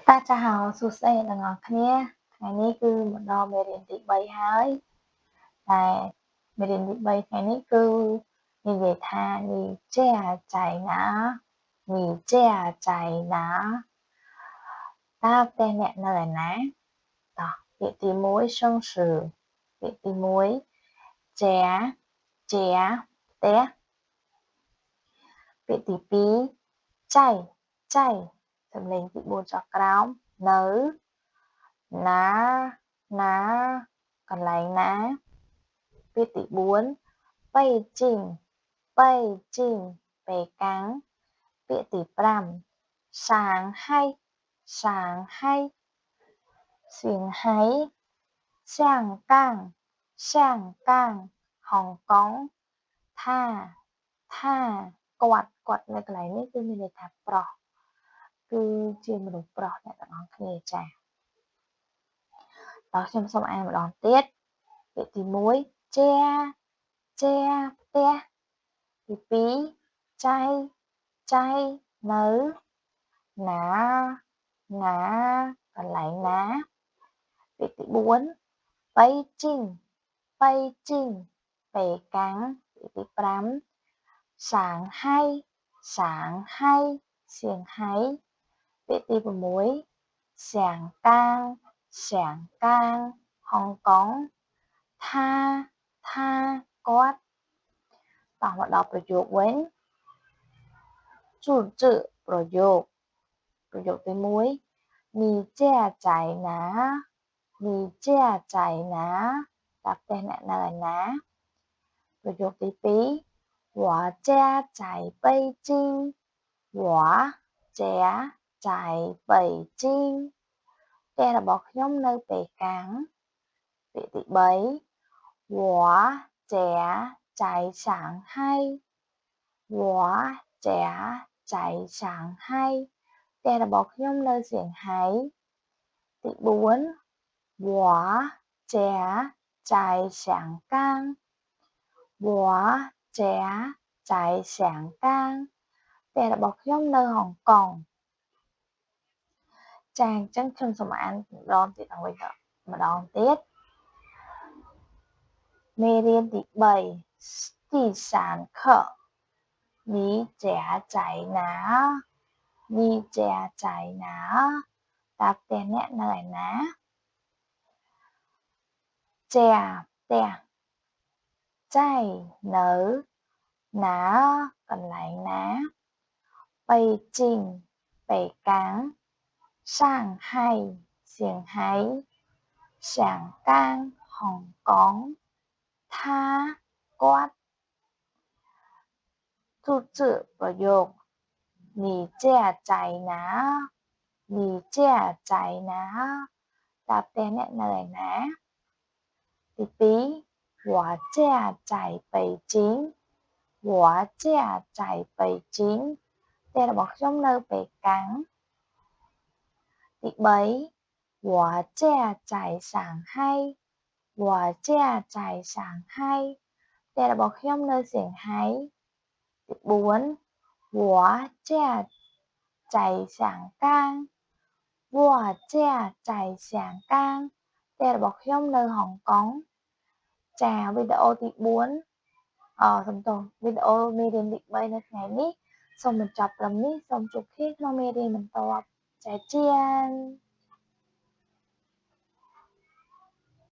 大家好សួស្តីអ្នកទាំងអស់គ្នាថ្ងៃនេះគឺមកដល់មេរៀនទី3ហើយតែមេរៀនទី3ថ្ងៃនេះគឺនិយាយថា你家在哪你家在哪តើផ្ទះអ្នកនៅឯណាតោះពាក្យទី1生词ពាក្យទី1家ផ្ទះពាក្យទី2ចៃសំឡេងទី4ចុះក្រោមនៅណាកន្លែងណាពាក្យទី4បេជីងបេកាំងពាក្យទី5សាងហៃសៀងហៃកាំងហុងកុងថាគាត់នៅកន្លែងនេះគឺមានន័យថាប្រុសគឺជាមនុស្សប្រុសអ្នកទាំងអស់គ្នាចា៎តោះខ្ញុំសូមអានម្ដងទៀតពាក្យទី1ជាផ្ទះទី2ចៃនៅណាកន្លែងណាពាក្យទី4បៃជីងបេកាំងពាក្យទី5សាងហៃសៀងហៃពាក្យទី6សាងកាងហុងកុងថាគាត់តោះមកដល់ប្រយោគវិញ注ប្រយោគទី1你家在哪តើផ្ទះអ្នកនៅឯណាប្រយោគទី2我家在北京我家在北京ផ្ទះរបស់ខ្ញុំនៅប៉េកាំងពាក្យទី3我家在上海我家在上海ផ្ទះរបស់ខ្ញុំនៅសៀងហៃទី4我家在香港我家在香港ផ្ទះរបស់ខ្ញុំនៅហុងកុងចាអញ្ចឹងខ្ញុំសូមអានម្ដងទៀតមេរៀនទី3ទី3課你家在哪តើផ្ទះអ្នកនៅឯណាជាផ្ទះចៃនៅណាកន្លែងណាបៃជីងប៉េកាំងសាងហៃសៀងហៃសាងកាងហុងកុងថាគាត់ទូជប្រយោគ你家在哪តើផ្ទះអ្នកនៅឯណាទី2我家在北京我家在北京ផ្ទះរបស់ខ្ញុំនៅប៉េកាំងទី3我家在上海我家在上海ផ្ទះរបស់ខ្ញុំនៅសៀងហៃទី4我家在香港我家在香港ផ្ទះរបស់ខ្ញុំនៅហុងកុងចាវីដេអូទី4សំទោសវីដេអូមេរៀនទី3នៅថ្ងៃនេះសូមបញ្ចប់ត្រឹមនេះសូមជួបគ្នាក្នុងមេរៀនបន្ទាប់再见